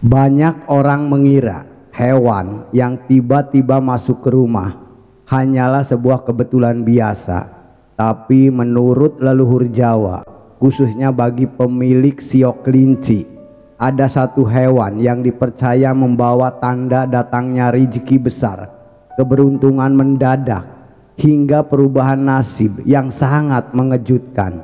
Banyak orang mengira hewan yang tiba-tiba masuk ke rumah hanyalah sebuah kebetulan biasa, tapi menurut leluhur Jawa, khususnya bagi pemilik siok kelinci, ada satu hewan yang dipercaya membawa tanda datangnya rezeki besar, keberuntungan mendadak, hingga perubahan nasib yang sangat mengejutkan.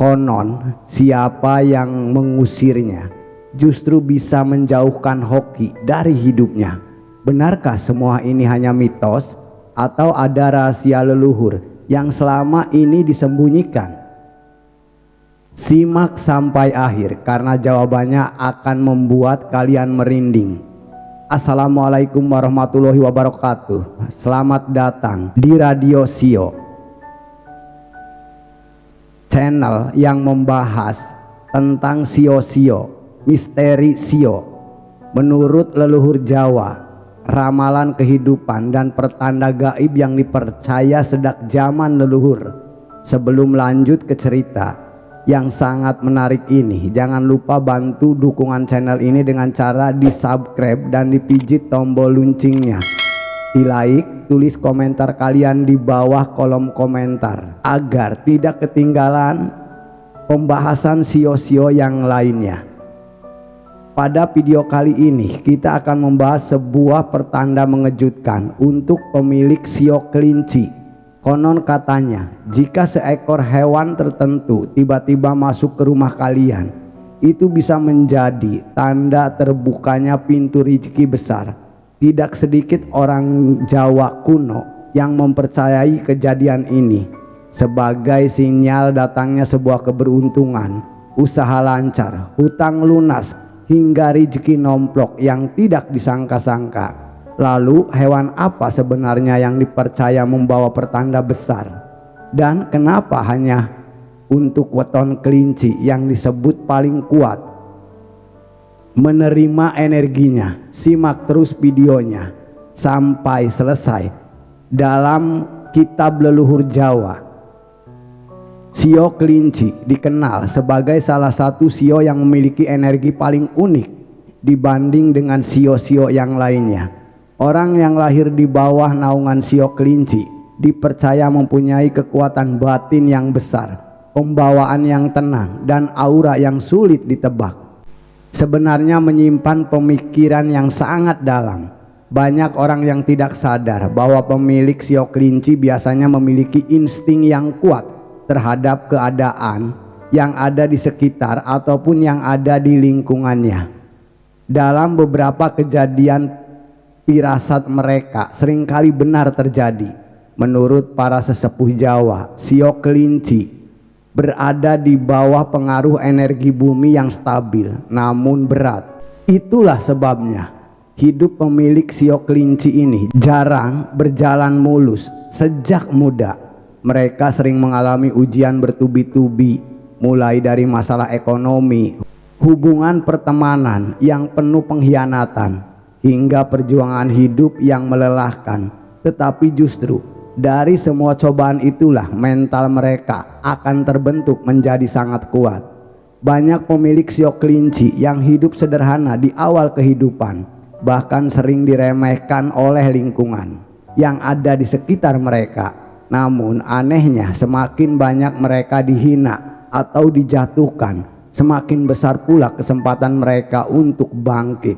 Konon, siapa yang mengusirnya justru bisa menjauhkan hoki dari hidupnya. Benarkah semua ini hanya mitos atau ada rahasia leluhur yang selama ini disembunyikan? Simak sampai akhir karena jawabannya akan membuat kalian merinding. Assalamualaikum warahmatullahi wabarakatuh. Selamat datang di Radio Sio, channel yang membahas tentang sio-sio, misteri sio. Menurut leluhur Jawa, ramalan kehidupan dan pertanda gaib yang dipercaya sejak zaman leluhur. Sebelum lanjut ke cerita yang sangat menarik ini, jangan lupa bantu dukungan channel ini dengan cara di subscribe dan dipijit tombol loncengnya, di like, tulis komentar kalian di bawah kolom komentar agar tidak ketinggalan pembahasan sio-sio yang lainnya. Pada video kali ini kita akan membahas sebuah pertanda mengejutkan untuk pemilik siok kelinci. Konon katanya, jika seekor hewan tertentu tiba-tiba masuk ke rumah kalian, itu bisa menjadi tanda terbukanya pintu rezeki besar. Tidak sedikit orang Jawa kuno yang mempercayai kejadian ini sebagai sinyal datangnya sebuah keberuntungan, usaha lancar, hutang lunas, hingga rezeki nomplok yang tidak disangka-sangka. Lalu hewan apa sebenarnya yang dipercaya membawa pertanda besar? Dan kenapa hanya untuk weton kelinci yang disebut paling kuat menerima energinya? Simak terus videonya sampai selesai. Dalam kitab leluhur Jawa, sio kelinci dikenal sebagai salah satu sio yang memiliki energi paling unik dibanding dengan sio-sio yang lainnya. Orang yang lahir di bawah naungan sio kelinci dipercaya mempunyai kekuatan batin yang besar, pembawaan yang tenang, dan aura yang sulit ditebak. Sebenarnya menyimpan pemikiran yang sangat dalam. Banyak orang yang tidak sadar bahwa pemilik sio kelinci biasanya memiliki insting yang kuat terhadap keadaan yang ada di sekitar ataupun yang ada di lingkungannya. Dalam beberapa kejadian, firasat mereka seringkali benar terjadi. Menurut para sesepuh Jawa, sio kelinci berada di bawah pengaruh energi bumi yang stabil namun berat. Itulah sebabnya hidup pemilik sio kelinci ini jarang berjalan mulus. Sejak muda mereka sering mengalami ujian bertubi-tubi, mulai dari masalah ekonomi, hubungan pertemanan yang penuh pengkhianatan, hingga perjuangan hidup yang melelahkan. Tetapi justru dari semua cobaan itulah mental mereka akan terbentuk menjadi sangat kuat. Banyak pemilik siok kelinci yang hidup sederhana di awal kehidupan, bahkan sering diremehkan oleh lingkungan yang ada di sekitar mereka. Namun anehnya, semakin banyak mereka dihina atau dijatuhkan, semakin besar pula kesempatan mereka untuk bangkit.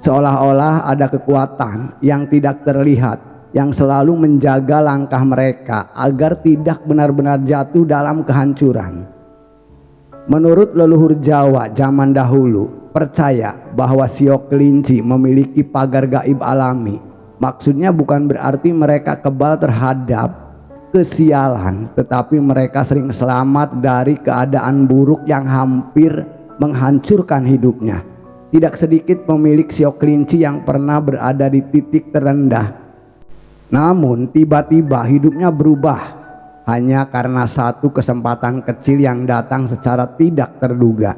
Seolah-olah ada kekuatan yang tidak terlihat yang selalu menjaga langkah mereka agar tidak benar-benar jatuh dalam kehancuran. Menurut leluhur Jawa zaman dahulu, percaya bahwa siok kelinci memiliki pagar gaib alami. Maksudnya bukan berarti mereka kebal terhadap kesialan, tetapi mereka sering selamat dari keadaan buruk yang hampir menghancurkan hidupnya. Tidak sedikit pemilik siok kelinci yang pernah berada di titik terendah, namun tiba-tiba hidupnya berubah hanya karena satu kesempatan kecil yang datang secara tidak terduga.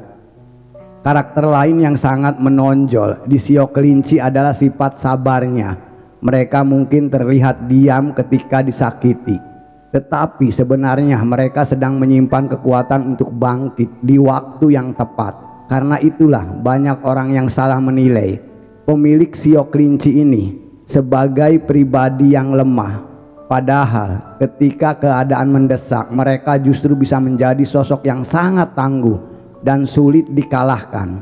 Karakter lain yang sangat menonjol di siok kelinci adalah sifat sabarnya. Mereka mungkin terlihat diam ketika disakiti, tetapi sebenarnya mereka sedang menyimpan kekuatan untuk bangkit di waktu yang tepat. Karena itulah banyak orang yang salah menilai pemilik sio kelinci ini sebagai pribadi yang lemah. Padahal ketika keadaan mendesak, mereka justru bisa menjadi sosok yang sangat tangguh dan sulit dikalahkan.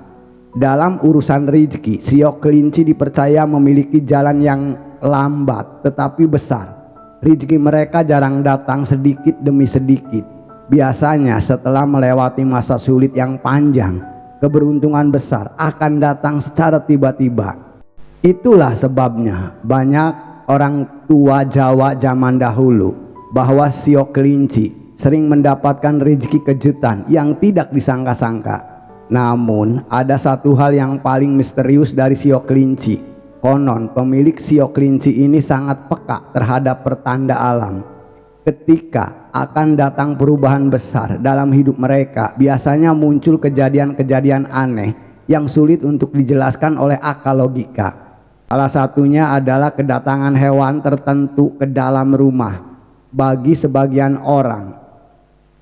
Dalam urusan rezeki, sio kelinci dipercaya memiliki jalan yang lambat tetapi besar. Rezeki mereka jarang datang sedikit demi sedikit. Biasanya setelah melewati masa sulit yang panjang, keberuntungan besar akan datang secara tiba-tiba. Itulah sebabnya banyak orang tua Jawa zaman dahulu bahwa sio kelinci sering mendapatkan rezeki kejutan yang tidak disangka-sangka. Namun ada satu hal yang paling misterius dari sio kelinci. Konon pemilik sio kelinci ini sangat peka terhadap pertanda alam. Ketika akan datang perubahan besar dalam hidup mereka, biasanya muncul kejadian-kejadian aneh yang sulit untuk dijelaskan oleh akal logika. Salah satunya adalah kedatangan hewan tertentu ke dalam rumah. Bagi sebagian orang,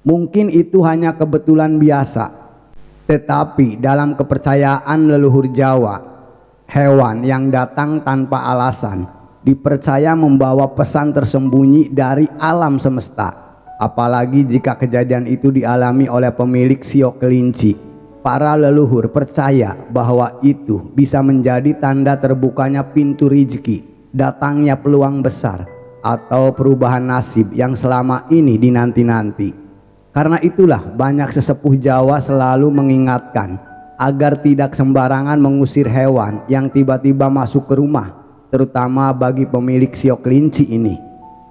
mungkin itu hanya kebetulan biasa. Tetapi dalam kepercayaan leluhur Jawa, hewan yang datang tanpa alasan dipercaya membawa pesan tersembunyi dari alam semesta. Apalagi jika kejadian itu dialami oleh pemilik sio kelinci. Para leluhur percaya bahwa itu bisa menjadi tanda terbukanya pintu rezeki, datangnya peluang besar, atau perubahan nasib yang selama ini dinanti-nanti. Karena itulah banyak sesepuh Jawa selalu mengingatkan agar tidak sembarangan mengusir hewan yang tiba-tiba masuk ke rumah, terutama bagi pemilik sio kelinci ini.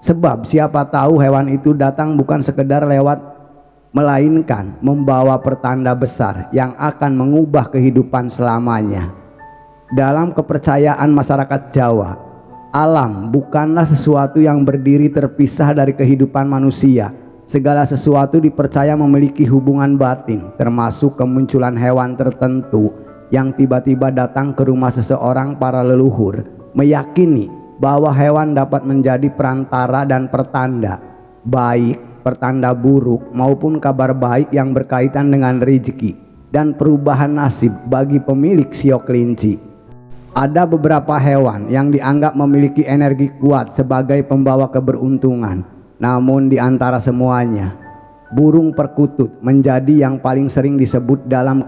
Sebab siapa tahu hewan itu datang bukan sekedar lewat, melainkan membawa pertanda besar yang akan mengubah kehidupan selamanya. Dalam kepercayaan masyarakat Jawa, alam bukanlah sesuatu yang berdiri terpisah dari kehidupan manusia. Segala sesuatu dipercaya memiliki hubungan batin, termasuk kemunculan hewan tertentu yang tiba-tiba datang ke rumah seseorang. Para leluhur meyakini bahwa hewan dapat menjadi perantara dan pertanda baik, pertanda buruk maupun kabar baik yang berkaitan dengan rezeki dan perubahan nasib bagi pemilik sio kelinci. Ada beberapa hewan yang dianggap memiliki energi kuat sebagai pembawa keberuntungan. Namun di antara semuanya, burung perkutut menjadi yang paling sering disebut dalam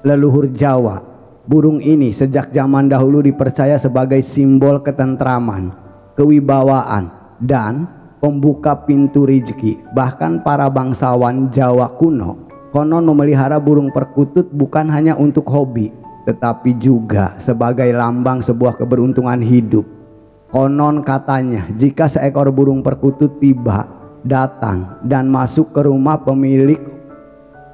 leluhur Jawa. Burung ini sejak zaman dahulu dipercaya sebagai simbol ketentraman, kewibawaan, dan pembuka pintu rezeki. Bahkan para bangsawan Jawa kuno konon memelihara burung perkutut bukan hanya untuk hobi, tetapi juga sebagai lambang sebuah keberuntungan hidup. Konon katanya jika seekor burung perkutut tiba, datang, dan masuk ke rumah pemilik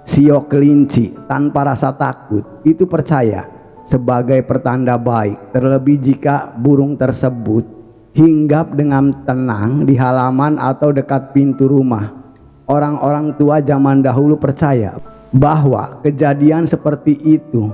sio kelinci tanpa rasa takut, itu percaya sebagai pertanda baik. Terlebih jika burung tersebut hinggap dengan tenang di halaman atau dekat pintu rumah. Orang-orang tua zaman dahulu percaya bahwa kejadian seperti itu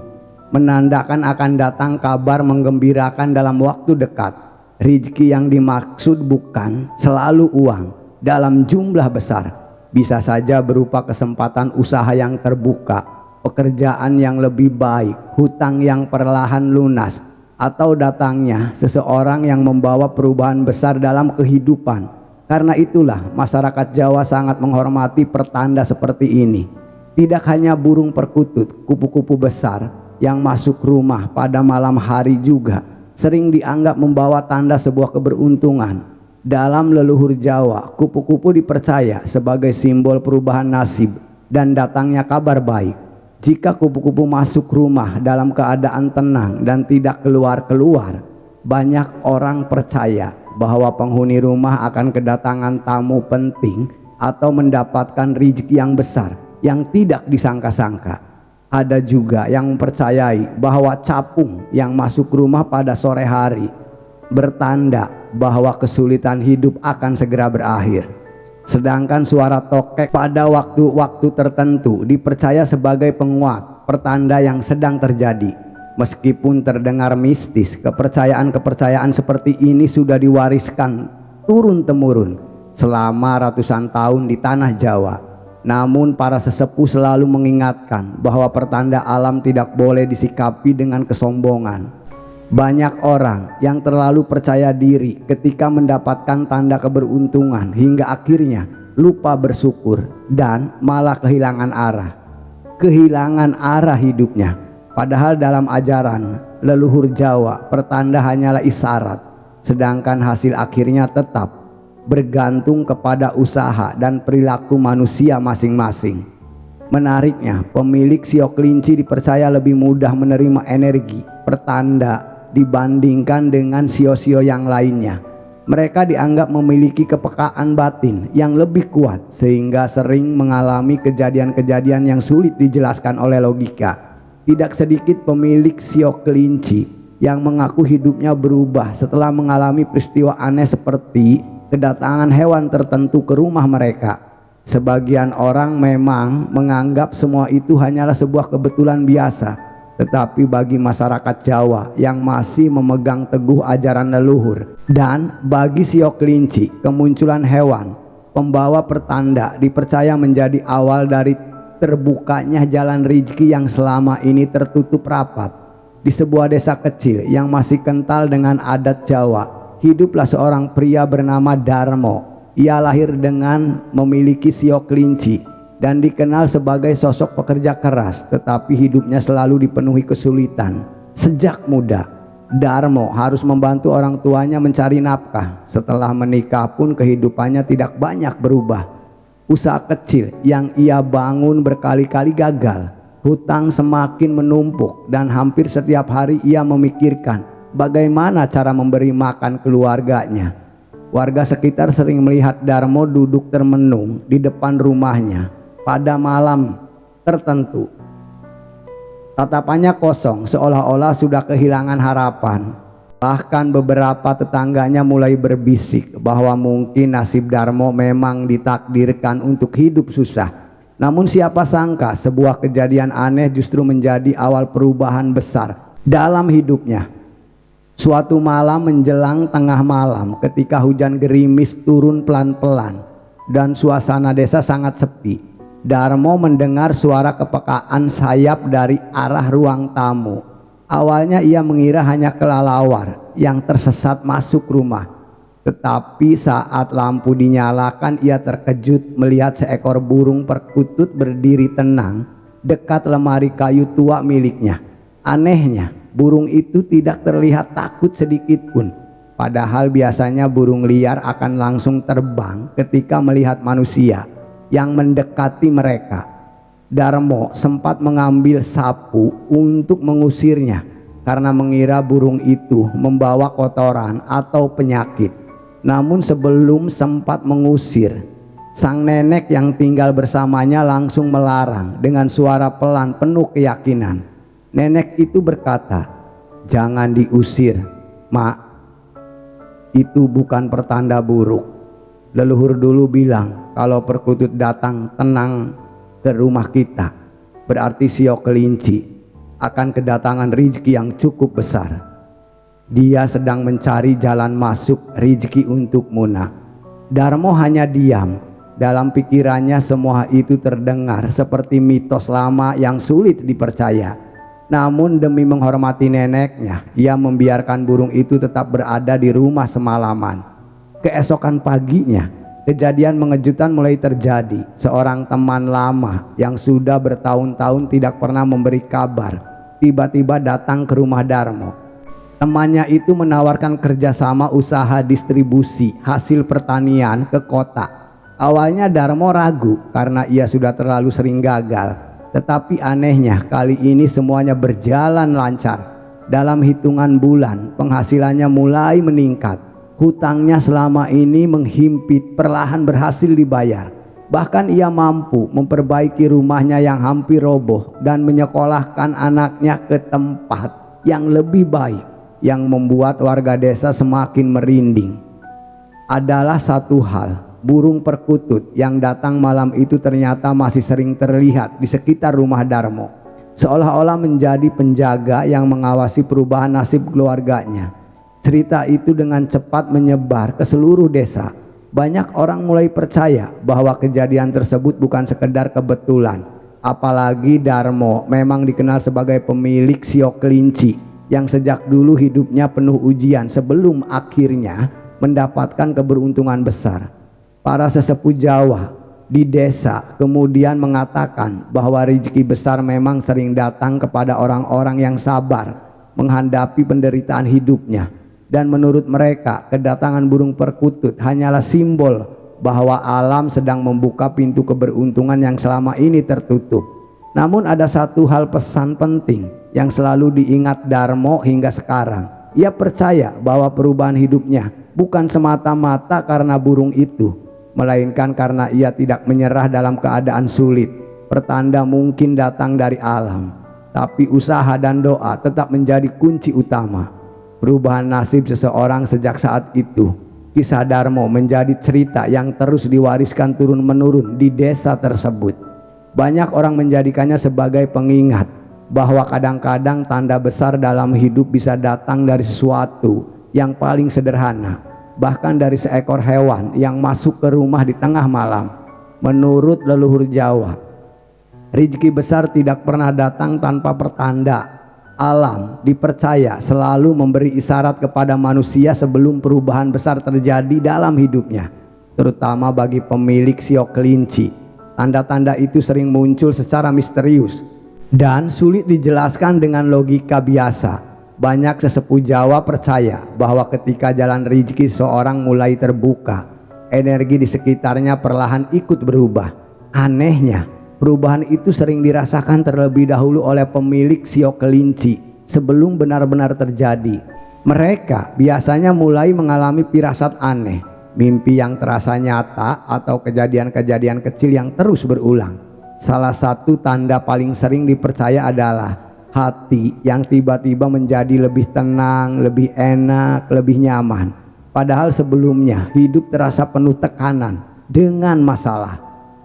menandakan akan datang kabar menggembirakan dalam waktu dekat. Rezeki yang dimaksud bukan selalu uang dalam jumlah besar, bisa saja berupa kesempatan usaha yang terbuka, pekerjaan yang lebih baik, hutang yang perlahan lunas, atau datangnya seseorang yang membawa perubahan besar dalam kehidupan. Karena itulah masyarakat Jawa sangat menghormati pertanda seperti ini. Tidak hanya burung perkutut, kupu-kupu besar yang masuk rumah pada malam hari juga sering dianggap membawa tanda sebuah keberuntungan. Dalam leluhur Jawa, kupu-kupu dipercaya sebagai simbol perubahan nasib dan datangnya kabar baik. Jika kupu-kupu masuk rumah dalam keadaan tenang dan tidak keluar-keluar, banyak orang percaya bahwa penghuni rumah akan kedatangan tamu penting atau mendapatkan rezeki yang besar yang tidak disangka-sangka. Ada juga yang mempercayai bahwa capung yang masuk rumah pada sore hari bertanda bahwa kesulitan hidup akan segera berakhir. Sedangkan suara tokek pada waktu-waktu tertentu dipercaya sebagai penguat pertanda yang sedang terjadi. Meskipun terdengar mistis, kepercayaan-kepercayaan seperti ini sudah diwariskan turun-temurun selama ratusan tahun di tanah Jawa. Namun para sesepuh selalu mengingatkan bahwa pertanda alam tidak boleh disikapi dengan kesombongan. Banyak orang yang terlalu percaya diri ketika mendapatkan tanda keberuntungan hingga akhirnya lupa bersyukur dan malah kehilangan arah hidupnya. Padahal dalam ajaran leluhur Jawa, pertanda hanyalah isyarat, sedangkan hasil akhirnya tetap bergantung kepada usaha dan perilaku manusia masing-masing. Menariknya, pemilik sio kelinci dipercaya lebih mudah menerima energi pertanda dibandingkan dengan sio-sio yang lainnya. Mereka dianggap memiliki kepekaan batin yang lebih kuat sehingga sering mengalami kejadian-kejadian yang sulit dijelaskan oleh logika. Tidak sedikit pemilik sio kelinci yang mengaku hidupnya berubah setelah mengalami peristiwa aneh seperti kedatangan hewan tertentu ke rumah mereka. Sebagian orang memang menganggap semua itu hanyalah sebuah kebetulan biasa, tetapi bagi masyarakat Jawa yang masih memegang teguh ajaran leluhur dan bagi sio kelinci, kemunculan hewan pembawa pertanda dipercaya menjadi awal dari terbukanya jalan rezeki yang selama ini tertutup rapat. Di sebuah desa kecil yang masih kental dengan adat Jawa, hiduplah seorang pria bernama Darmo. Ia lahir dengan memiliki sio kelinci dan dikenal sebagai sosok pekerja keras, tetapi hidupnya selalu dipenuhi kesulitan. Sejak muda, Darmo harus membantu orang tuanya mencari nafkah. Setelah menikah pun kehidupannya tidak banyak berubah. Usaha kecil yang ia bangun berkali-kali gagal. Hutang semakin menumpuk dan hampir setiap hari ia memikirkan bagaimana cara memberi makan keluarganya. Warga sekitar sering melihat Darmo duduk termenung di depan rumahnya pada malam tertentu. Tatapannya kosong, seolah-olah sudah kehilangan harapan. Bahkan beberapa tetangganya mulai berbisik bahwa mungkin nasib Darmo memang ditakdirkan untuk hidup susah. Namun siapa sangka sebuah kejadian aneh justru menjadi awal perubahan besar dalam hidupnya. Suatu malam menjelang tengah malam, ketika hujan gerimis turun pelan-pelan dan suasana desa sangat sepi, Darmo mendengar suara kepekaan sayap dari arah ruang tamu. Awalnya ia mengira hanya kelelawar yang tersesat masuk rumah, tetapi saat lampu dinyalakan ia terkejut melihat seekor burung perkutut berdiri tenang dekat lemari kayu tua miliknya. Anehnya, burung itu tidak terlihat takut sedikit pun, padahal biasanya burung liar akan langsung terbang ketika melihat manusia yang mendekati mereka. Darmo sempat mengambil sapu untuk mengusirnya karena mengira burung itu membawa kotoran atau penyakit. Namun sebelum sempat mengusir, sang nenek yang tinggal bersamanya langsung melarang dengan suara pelan penuh keyakinan. Nenek itu berkata, "Jangan diusir, Mak. Itu bukan pertanda buruk. Leluhur dulu bilang kalau perkutut datang tenang ke rumah kita, berarti sio kelinci akan kedatangan rezeki yang cukup besar. Dia sedang mencari jalan masuk rezeki untuk Muna." Darmo hanya diam. Dalam pikirannya semua itu terdengar seperti mitos lama yang sulit dipercaya. Namun demi menghormati neneknya, ia membiarkan burung itu tetap berada di rumah semalaman. Keesokan paginya, kejadian mengejutkan mulai terjadi. Seorang teman lama yang sudah bertahun-tahun tidak pernah memberi kabar tiba-tiba datang ke rumah Darmo. Temannya itu menawarkan kerjasama usaha distribusi hasil pertanian ke kota. Awalnya Darmo ragu karena ia sudah terlalu sering gagal, tetapi anehnya kali ini semuanya berjalan lancar. Dalam hitungan bulan penghasilannya mulai meningkat. Hutangnya selama ini menghimpit perlahan berhasil dibayar. Bahkan ia mampu memperbaiki rumahnya yang hampir roboh dan menyekolahkan anaknya ke tempat yang lebih baik. Yang membuat warga desa semakin merinding adalah satu hal: burung perkutut yang datang malam itu ternyata masih sering terlihat di sekitar rumah Darmo, seolah-olah menjadi penjaga yang mengawasi perubahan nasib keluarganya. Cerita itu dengan cepat menyebar ke seluruh desa. Banyak orang mulai percaya bahwa kejadian tersebut bukan sekedar kebetulan. Apalagi Darmo memang dikenal sebagai pemilik sio kelinci yang sejak dulu hidupnya penuh ujian sebelum akhirnya mendapatkan keberuntungan besar. Para sesepuh Jawa di desa kemudian mengatakan bahwa rezeki besar memang sering datang kepada orang-orang yang sabar menghadapi penderitaan hidupnya. Dan menurut mereka, kedatangan burung perkutut hanyalah simbol bahwa alam sedang membuka pintu keberuntungan yang selama ini tertutup. Namun ada satu hal pesan penting yang selalu diingat Darmo hingga sekarang. Ia percaya bahwa perubahan hidupnya bukan semata-mata karena burung itu, melainkan karena ia tidak menyerah dalam keadaan sulit. Pertanda mungkin datang dari alam, tapi usaha dan doa tetap menjadi kunci utama. Perubahan nasib seseorang sejak saat itu, kisah Darmo menjadi cerita yang terus diwariskan turun-menurun di desa tersebut. Banyak orang menjadikannya sebagai pengingat bahwa kadang-kadang tanda besar dalam hidup bisa datang dari sesuatu yang paling sederhana, bahkan dari seekor hewan yang masuk ke rumah di tengah malam. Menurut leluhur Jawa, rezeki besar tidak pernah datang tanpa pertanda. Alam dipercaya selalu memberi isyarat kepada manusia sebelum perubahan besar terjadi dalam hidupnya, terutama bagi pemilik sio kelinci. Tanda-tanda itu sering muncul secara misterius dan sulit dijelaskan dengan logika biasa. Banyak sesepuh Jawa percaya bahwa ketika jalan rezeki seorang mulai terbuka, energi di sekitarnya perlahan ikut berubah. Anehnya, perubahan itu sering dirasakan terlebih dahulu oleh pemilik sio kelinci sebelum benar-benar terjadi. Mereka biasanya mulai mengalami firasat aneh, mimpi yang terasa nyata, atau kejadian-kejadian kecil yang terus berulang. Salah satu tanda paling sering dipercaya adalah hati yang tiba-tiba menjadi lebih tenang, lebih enak, lebih nyaman. Padahal sebelumnya hidup terasa penuh tekanan dengan masalah.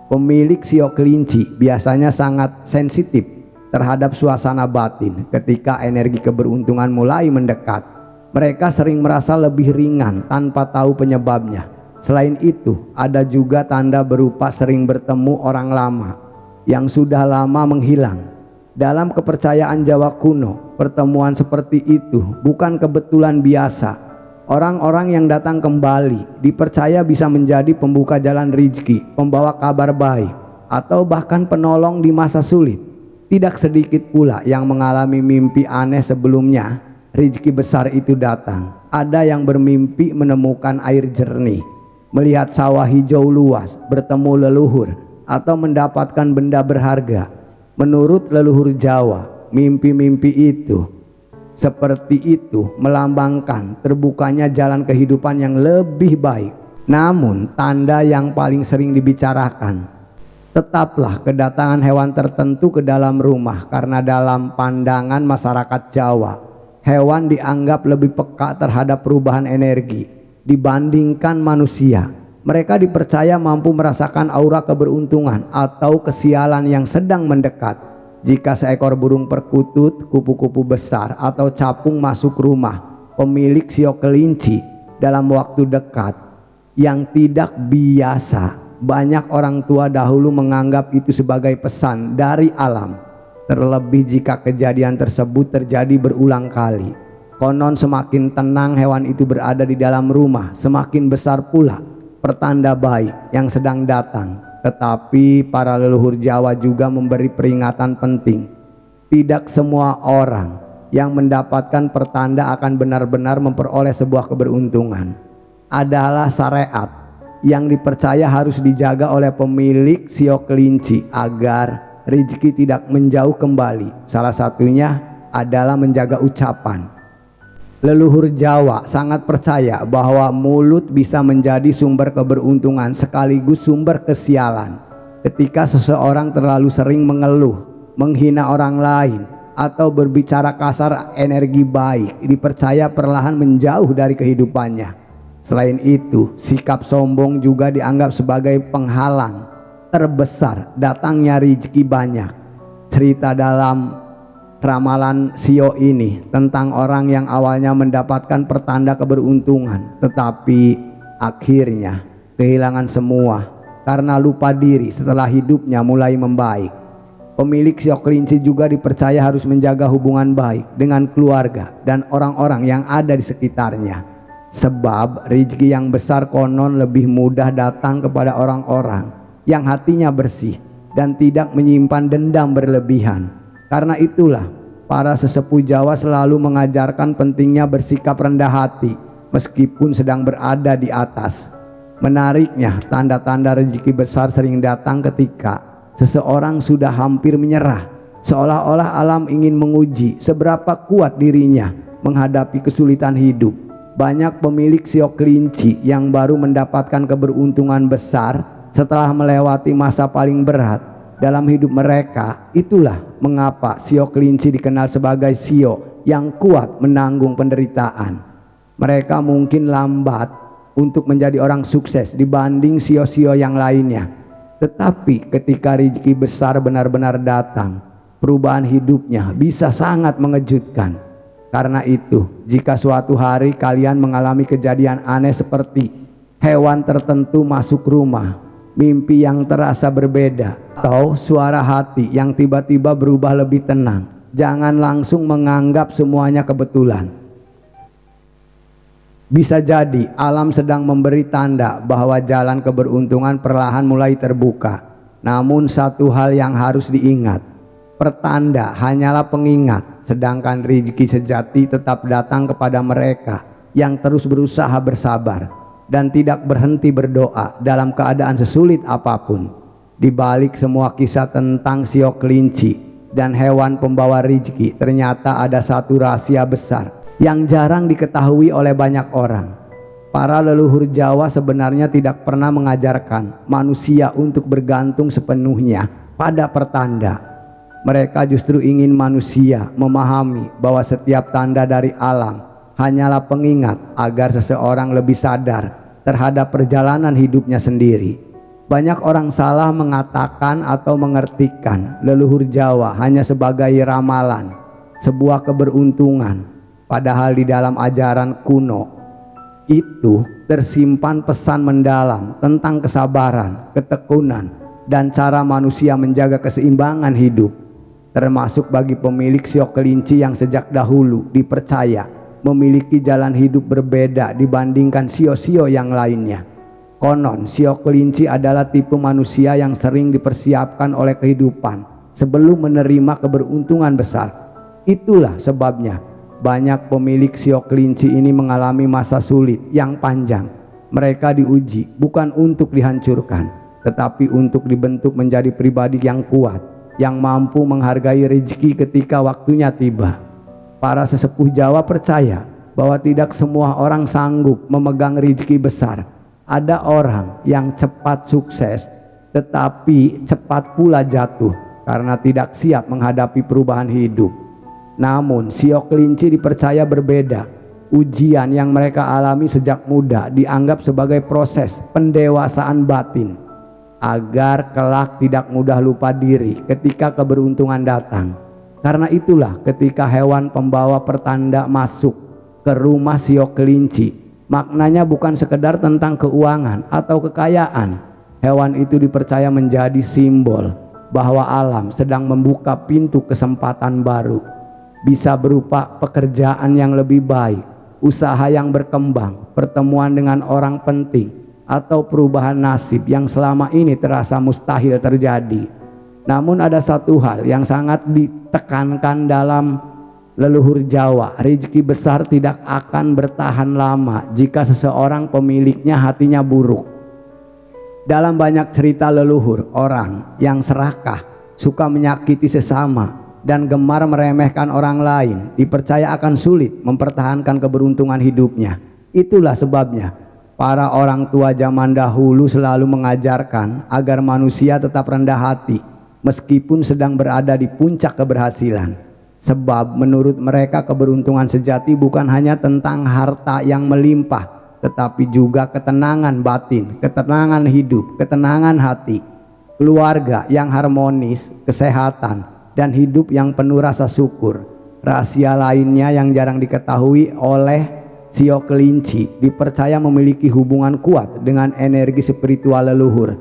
Pemilik sio kelinci biasanya sangat sensitif terhadap suasana batin. Ketika energi keberuntungan mulai mendekat, mereka sering merasa lebih ringan tanpa tahu penyebabnya. Selain itu, ada juga tanda berupa sering bertemu orang lama yang sudah lama menghilang. Dalam kepercayaan Jawa kuno, pertemuan seperti itu bukan kebetulan biasa. Orang-orang yang datang kembali dipercaya bisa menjadi pembuka jalan rezeki, pembawa kabar baik, atau bahkan penolong di masa sulit. Tidak sedikit pula yang mengalami mimpi aneh sebelumnya rezeki besar itu datang. Ada yang bermimpi menemukan air jernih, melihat sawah hijau luas, bertemu leluhur, atau mendapatkan benda berharga. Menurut leluhur Jawa, mimpi-mimpi itu seperti itu melambangkan terbukanya jalan kehidupan yang lebih baik. Namun tanda yang paling sering dibicarakan tetaplah kedatangan hewan tertentu ke dalam rumah, karena dalam pandangan masyarakat Jawa, hewan dianggap lebih peka terhadap perubahan energi dibandingkan manusia. Mereka dipercaya mampu merasakan aura keberuntungan atau kesialan yang sedang mendekat. Jika seekor burung perkutut, kupu-kupu besar, atau capung masuk rumah pemilik sio kelinci dalam waktu dekat yang tidak biasa, banyak orang tua dahulu menganggap itu sebagai pesan dari alam. Terlebih jika kejadian tersebut terjadi berulang kali. Konon semakin tenang hewan itu berada di dalam rumah, semakin besar pula pertanda baik yang sedang datang. Tetapi para leluhur Jawa juga memberi peringatan penting. Tidak semua orang yang mendapatkan pertanda akan benar-benar memperoleh sebuah keberuntungan. Adalah syariat yang dipercaya harus dijaga oleh pemilik sio kelinci agar rezeki tidak menjauh kembali. Salah satunya adalah menjaga ucapan. Leluhur Jawa sangat percaya bahwa mulut bisa menjadi sumber keberuntungan sekaligus sumber kesialan. Ketika seseorang terlalu sering mengeluh, menghina orang lain, atau berbicara kasar, energi baik dipercaya perlahan menjauh dari kehidupannya. Selain itu, sikap sombong juga dianggap sebagai penghalang terbesar datangnya rezeki banyak. Cerita dalam ramalan sio ini tentang orang yang awalnya mendapatkan pertanda keberuntungan, tetapi akhirnya kehilangan semua karena lupa diri setelah hidupnya mulai membaik. Pemilik sio kelinci juga dipercaya harus menjaga hubungan baik dengan keluarga dan orang-orang yang ada di sekitarnya, sebab rezeki yang besar konon lebih mudah datang kepada orang-orang yang hatinya bersih dan tidak menyimpan dendam berlebihan. Karena itulah para sesepuh Jawa selalu mengajarkan pentingnya bersikap rendah hati meskipun sedang berada di atas. Menariknya, tanda-tanda rezeki besar sering datang ketika seseorang sudah hampir menyerah, seolah-olah alam ingin menguji seberapa kuat dirinya menghadapi kesulitan hidup. Banyak pemilik sio kelinci yang baru mendapatkan keberuntungan besar setelah melewati masa paling berat dalam hidup mereka. Itulah mengapa sio kelinci dikenal sebagai sio yang kuat menanggung penderitaan. Mereka mungkin lambat untuk menjadi orang sukses dibanding sio-sio yang lainnya, tetapi ketika rezeki besar benar-benar datang, perubahan hidupnya bisa sangat mengejutkan. Karena itu, jika suatu hari kalian mengalami kejadian aneh seperti hewan tertentu masuk rumah, mimpi yang terasa berbeda, atau suara hati yang tiba-tiba berubah lebih tenang, jangan langsung menganggap semuanya kebetulan. Bisa jadi alam sedang memberi tanda bahwa jalan keberuntungan perlahan mulai terbuka. Namun satu hal yang harus diingat, pertanda hanyalah pengingat, sedangkan rezeki sejati tetap datang kepada mereka yang terus berusaha bersabar dan tidak berhenti berdoa dalam keadaan sesulit apapun. Di balik semua kisah tentang sio kelinci dan hewan pembawa rezeki, ternyata ada satu rahasia besar yang jarang diketahui oleh banyak orang. Para leluhur Jawa sebenarnya tidak pernah mengajarkan manusia untuk bergantung sepenuhnya pada pertanda. Mereka justru ingin manusia memahami bahwa setiap tanda dari alam hanyalah pengingat agar seseorang lebih sadar terhadap perjalanan hidupnya sendiri. Banyak orang salah mengatakan atau mengertikan leluhur Jawa hanya sebagai ramalan, sebuah keberuntungan. Padahal di dalam ajaran kuno itu tersimpan pesan mendalam tentang kesabaran, ketekunan, dan cara manusia menjaga keseimbangan hidup. Termasuk bagi pemilik sio kelinci yang sejak dahulu dipercaya memiliki jalan hidup berbeda dibandingkan sio-sio yang lainnya. Konon sio kelinci adalah tipe manusia yang sering dipersiapkan oleh kehidupan sebelum menerima keberuntungan besar. Itulah sebabnya banyak pemilik sio kelinci ini mengalami masa sulit yang panjang. Mereka diuji bukan untuk dihancurkan, tetapi untuk dibentuk menjadi pribadi yang kuat, yang mampu menghargai rezeki ketika waktunya tiba. Para sesepuh Jawa percaya bahwa tidak semua orang sanggup memegang rezeki besar. Ada orang yang cepat sukses, tetapi cepat pula jatuh karena tidak siap menghadapi perubahan hidup. Namun sio kelinci dipercaya berbeda. Ujian yang mereka alami sejak muda dianggap sebagai proses pendewasaan batin, agar kelak tidak mudah lupa diri ketika keberuntungan datang. Karena itulah ketika hewan pembawa pertanda masuk ke rumah sio kelinci, maknanya bukan sekedar tentang keuangan atau kekayaan. Hewan itu dipercaya menjadi simbol bahwa alam sedang membuka pintu kesempatan baru. Bisa berupa pekerjaan yang lebih baik, usaha yang berkembang, pertemuan dengan orang penting, atau perubahan nasib yang selama ini terasa mustahil terjadi. Namun ada satu hal yang sangat ditekankan dalam leluhur Jawa, rezeki besar tidak akan bertahan lama jika seseorang pemiliknya hatinya buruk. Dalam banyak cerita leluhur, orang yang serakah, suka menyakiti sesama, dan gemar meremehkan orang lain dipercaya akan sulit mempertahankan keberuntungan hidupnya. Itulah sebabnya para orang tua zaman dahulu selalu mengajarkan agar manusia tetap rendah hati meskipun sedang berada di puncak keberhasilan. Sebab menurut mereka keberuntungan sejati bukan hanya tentang harta yang melimpah, tetapi juga ketenangan batin, ketenangan hidup, ketenangan hati, keluarga yang harmonis, kesehatan, dan hidup yang penuh rasa syukur. Rahasia lainnya yang jarang diketahui oleh sio kelinci dipercaya memiliki hubungan kuat dengan energi spiritual leluhur.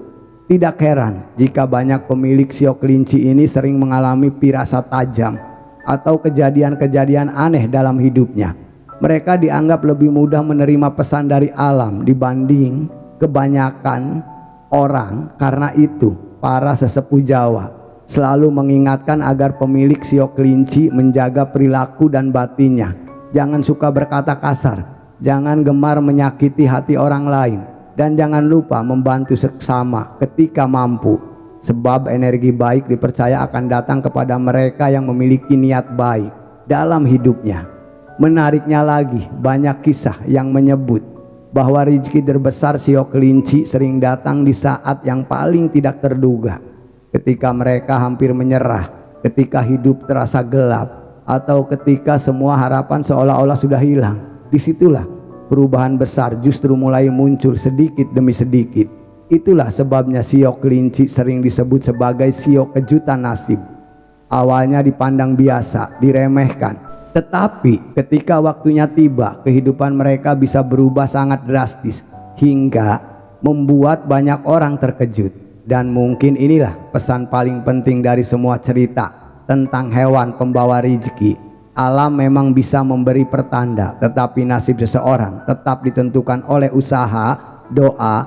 Tidak heran jika banyak pemilik sio kelinci ini sering mengalami firasat tajam atau kejadian-kejadian aneh dalam hidupnya. Mereka dianggap lebih mudah menerima pesan dari alam dibanding kebanyakan orang. Karena itu, para sesepuh Jawa selalu mengingatkan agar pemilik sio kelinci menjaga perilaku dan batinnya. Jangan suka berkata kasar, jangan gemar menyakiti hati orang lain, dan jangan lupa membantu sesama ketika mampu. Sebab energi baik dipercaya akan datang kepada mereka yang memiliki niat baik dalam hidupnya. Menariknya lagi, banyak kisah yang menyebut bahwa rezeki terbesar sio kelinci sering datang di saat yang paling tidak terduga. Ketika mereka hampir menyerah, ketika hidup terasa gelap, atau ketika semua harapan seolah-olah sudah hilang. Disitulah perubahan besar justru mulai muncul sedikit demi sedikit. Itulah sebabnya sio kelinci sering disebut sebagai sio kejutan nasib. Awalnya dipandang biasa, diremehkan, tetapi ketika waktunya tiba, kehidupan mereka bisa berubah sangat drastis hingga membuat banyak orang terkejut. Dan mungkin inilah pesan paling penting dari semua cerita tentang hewan pembawa rezeki. Alam memang bisa memberi pertanda, tetapi nasib seseorang tetap ditentukan oleh usaha, doa,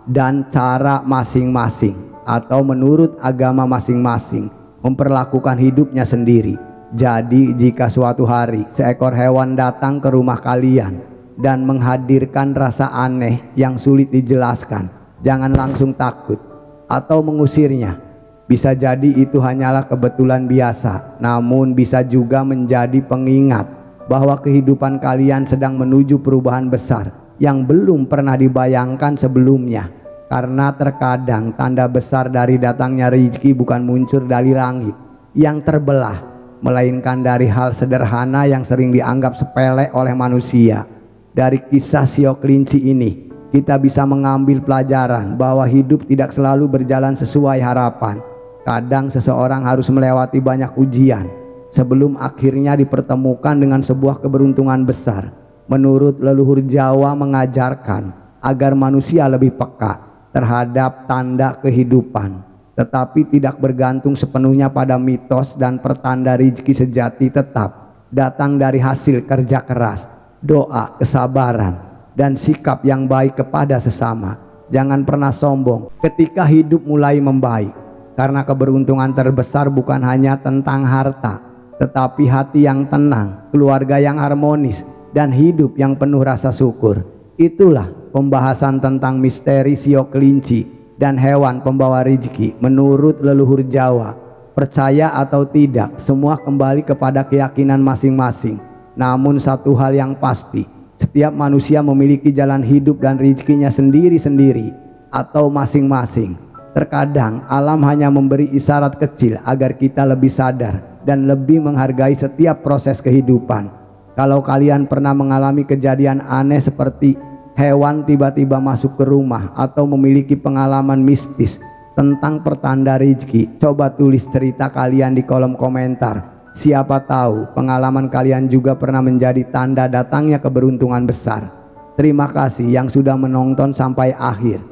dan cara masing-masing, atau menurut agama masing-masing memperlakukan hidupnya sendiri. Jadi jika suatu hari seekor hewan datang ke rumah kalian dan menghadirkan rasa aneh yang sulit dijelaskan, jangan langsung takut atau mengusirnya. Bisa jadi itu hanyalah kebetulan biasa, namun bisa juga menjadi pengingat bahwa kehidupan kalian sedang menuju perubahan besar yang belum pernah dibayangkan sebelumnya. Karena terkadang tanda besar dari datangnya rezeki bukan muncul dari langit yang terbelah, melainkan dari hal sederhana yang sering dianggap sepele oleh manusia. Dari kisah sio kelinci ini, kita bisa mengambil pelajaran bahwa hidup tidak selalu berjalan sesuai harapan. Kadang seseorang harus melewati banyak ujian sebelum akhirnya dipertemukan dengan sebuah keberuntungan besar. Menurut leluhur Jawa mengajarkan agar manusia lebih peka terhadap tanda kehidupan, tetapi tidak bergantung sepenuhnya pada mitos, dan pertanda rezeki sejati tetap datang dari hasil kerja keras, doa, kesabaran, dan sikap yang baik kepada sesama. Jangan pernah sombong ketika hidup mulai membaik, karena keberuntungan terbesar bukan hanya tentang harta, tetapi hati yang tenang, keluarga yang harmonis, dan hidup yang penuh rasa syukur. Itulah pembahasan tentang misteri sio kelinci dan hewan pembawa rezeki menurut leluhur Jawa. Percaya atau tidak, semua kembali kepada keyakinan masing-masing. Namun satu hal yang pasti, setiap manusia memiliki jalan hidup dan rezekinya sendiri-sendiri atau masing-masing. Terkadang alam hanya memberi isyarat kecil agar kita lebih sadar dan lebih menghargai setiap proses kehidupan. Kalau kalian pernah mengalami kejadian aneh seperti hewan tiba-tiba masuk ke rumah atau memiliki pengalaman mistis tentang pertanda rezeki, coba tulis cerita kalian di kolom komentar. Siapa tahu pengalaman kalian juga pernah menjadi tanda datangnya keberuntungan besar. Terima kasih yang sudah menonton sampai akhir.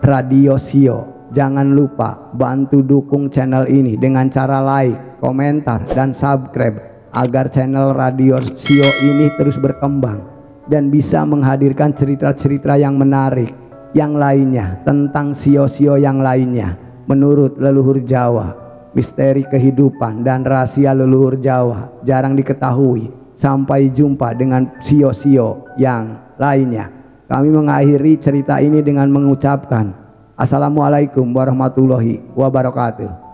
Radio Sio, jangan lupa bantu dukung channel ini dengan cara like, komentar, dan subscribe agar channel Radio Sio ini terus berkembang dan bisa menghadirkan cerita-cerita yang menarik yang lainnya tentang sio-sio yang lainnya menurut leluhur Jawa. Misteri kehidupan dan rahasia leluhur Jawa jarang diketahui. Sampai jumpa dengan sio-sio yang lainnya. Kami mengakhiri cerita ini dengan mengucapkan Assalamualaikum warahmatullahi wabarakatuh.